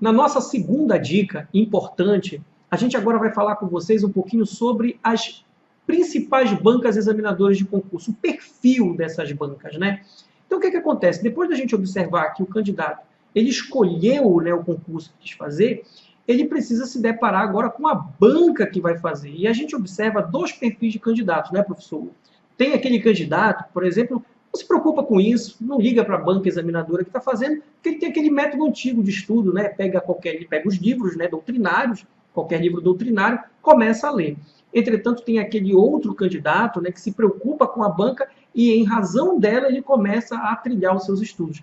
Na nossa segunda dica importante, a gente agora vai falar com vocês um pouquinho sobre as principais bancas examinadoras de concurso, o perfil dessas bancas, né? Então, o que acontece? Depois da gente observar que o candidato ele escolheu, né, o concurso que quis fazer, ele precisa se deparar agora com a banca que vai fazer. E a gente observa dois perfis de candidatos, né, professor? Tem aquele candidato, por exemplo, não se preocupa com isso, não liga para a banca examinadora que está fazendo, porque ele tem aquele método antigo de estudo, né? Ele pega os livros, né, doutrinários, qualquer livro doutrinário, começa a ler. Entretanto, tem aquele outro candidato, né, que se preocupa com a banca e, em razão dela, ele começa a trilhar os seus estudos.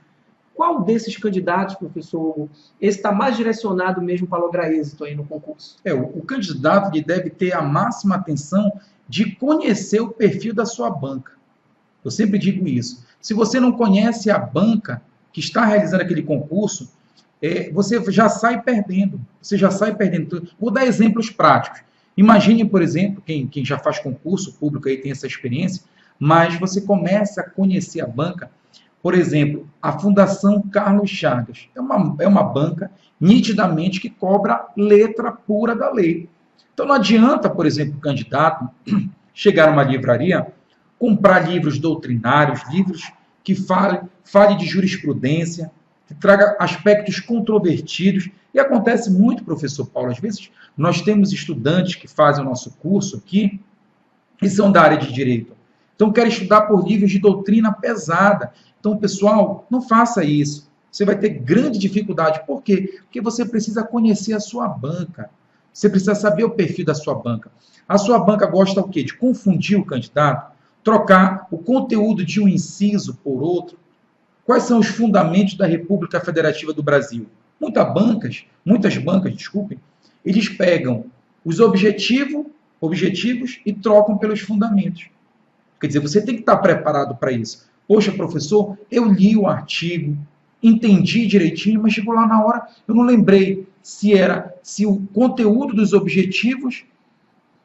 Qual desses candidatos, professor Hugo, esse está mais direcionado mesmo para lograr êxito aí no concurso? O candidato ele deve ter a máxima atenção de conhecer o perfil da sua banca. Eu sempre digo isso. Se você não conhece a banca que está realizando aquele concurso, você já sai perdendo. Você já sai perdendo. Vou dar exemplos práticos. Imagine, por exemplo, quem já faz concurso público aí tem essa experiência, mas você começa a conhecer a banca. Por exemplo, a Fundação Carlos Chagas. É uma banca nitidamente que cobra letra pura da lei. Então não adianta, por exemplo, o candidato chegar a uma livraria, comprar livros doutrinários, livros que fale de jurisprudência, que traga aspectos controvertidos. E acontece muito, professor Paulo, às vezes nós temos estudantes que fazem o nosso curso aqui e são da área de direito. Então querem estudar por livros de doutrina pesada. Então, pessoal, não faça isso. Você vai ter grande dificuldade. Por quê? Porque você precisa conhecer a sua banca. Você precisa saber o perfil da sua banca. A sua banca gosta o quê? De confundir o candidato? Trocar o conteúdo de um inciso por outro? Quais são os fundamentos da República Federativa do Brasil? Muitas bancas, desculpem, eles pegam os objetivos e trocam pelos fundamentos. Quer dizer, você tem que estar preparado para isso. Poxa, professor, eu li o artigo, entendi direitinho, mas chegou lá na hora, eu não lembrei se o conteúdo dos objetivos,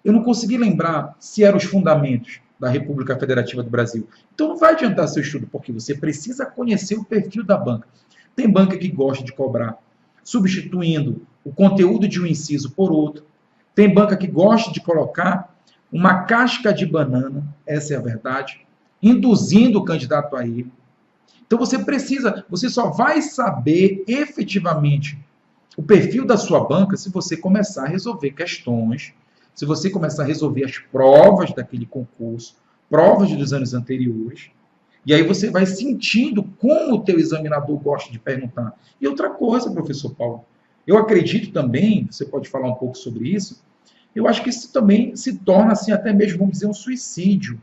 eu não consegui lembrar se eram os fundamentos da República Federativa do Brasil. Então não vai adiantar seu estudo, porque você precisa conhecer o perfil da banca. Tem banca que gosta de cobrar substituindo o conteúdo de um inciso por outro. Tem banca que gosta de colocar uma casca de banana, essa é a verdade, induzindo o candidato a erro. Então você só vai saber efetivamente o perfil da sua banca se você começar a resolver questões, se você começar a resolver as provas daquele concurso, provas dos anos anteriores, e aí você vai sentindo como o teu examinador gosta de perguntar. E outra coisa, professor Paulo, eu acredito também, você pode falar um pouco sobre isso, eu acho que isso também se torna, assim, até mesmo, vamos dizer, um suicídio.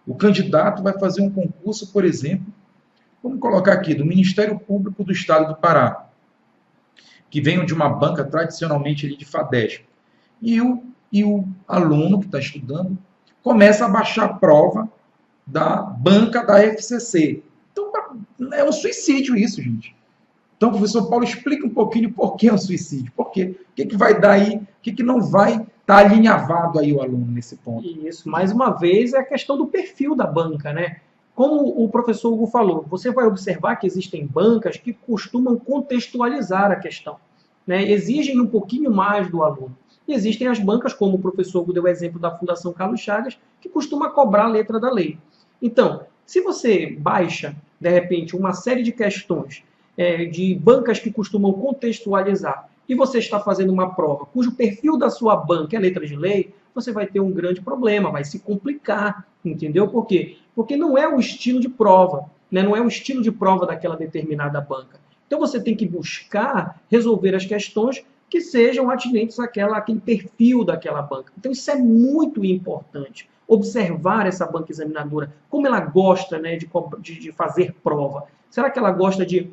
O candidato vai fazer um concurso, por exemplo, vamos colocar aqui, do Ministério Público do Estado do Pará, que vem de uma banca tradicionalmente ali de FADESP. E o aluno que está estudando começa a baixar a prova da banca da FCC. Então, é um suicídio isso, gente. Então, professor Paulo, explica um pouquinho por que é um suicídio. Por quê? O que vai dar aí? O que não vai estar alinhavado aí o aluno nesse ponto? Isso, mais uma vez, é a questão do perfil da banca, né? Como o professor Hugo falou, você vai observar que existem bancas que costumam contextualizar a questão, né? Exigem um pouquinho mais do aluno. E existem as bancas, como o professor Hugo deu o exemplo da Fundação Carlos Chagas, que costuma cobrar a letra da lei. Então, se você baixa, de repente, uma série de questões de bancas que costumam contextualizar e você está fazendo uma prova cujo perfil da sua banca é letra de lei, você vai ter um grande problema, vai se complicar, entendeu? Por quê? Porque não é o estilo de prova, né? Não é o estilo de prova daquela determinada banca. Então você tem que buscar resolver as questões que sejam atinentes àquele perfil daquela banca. Então isso é muito importante. Observar essa banca examinadora, como ela gosta, né, de fazer prova. Será que ela gosta de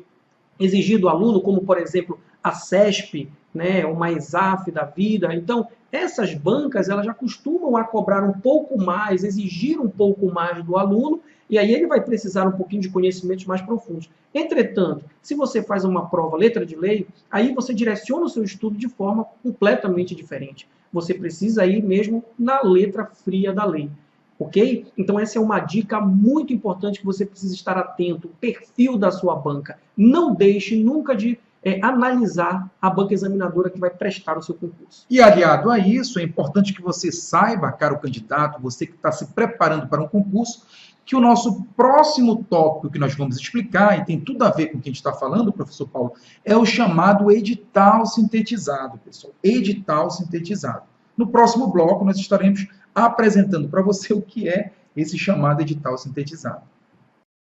exigir do aluno, como, por exemplo, a CESP, né, uma ESAF da vida? Então, essas bancas elas já costumam a cobrar um pouco mais, exigir um pouco mais do aluno, e aí ele vai precisar um pouquinho de conhecimentos mais profundos. Entretanto, se você faz uma prova letra de lei, aí você direciona o seu estudo de forma completamente diferente. Você precisa ir mesmo na letra fria da lei. Ok? Então essa é uma dica muito importante que você precisa estar atento, o perfil da sua banca. Não deixe nunca de analisar a banca examinadora que vai prestar o seu concurso. E aliado a isso, é importante que você saiba, caro candidato, você que está se preparando para um concurso, que o nosso próximo tópico que nós vamos explicar, e tem tudo a ver com o que a gente está falando, professor Paulo, é o chamado edital sintetizado, pessoal. Edital sintetizado. No próximo bloco, nós estaremos apresentando para você o que é esse chamado edital sintetizado.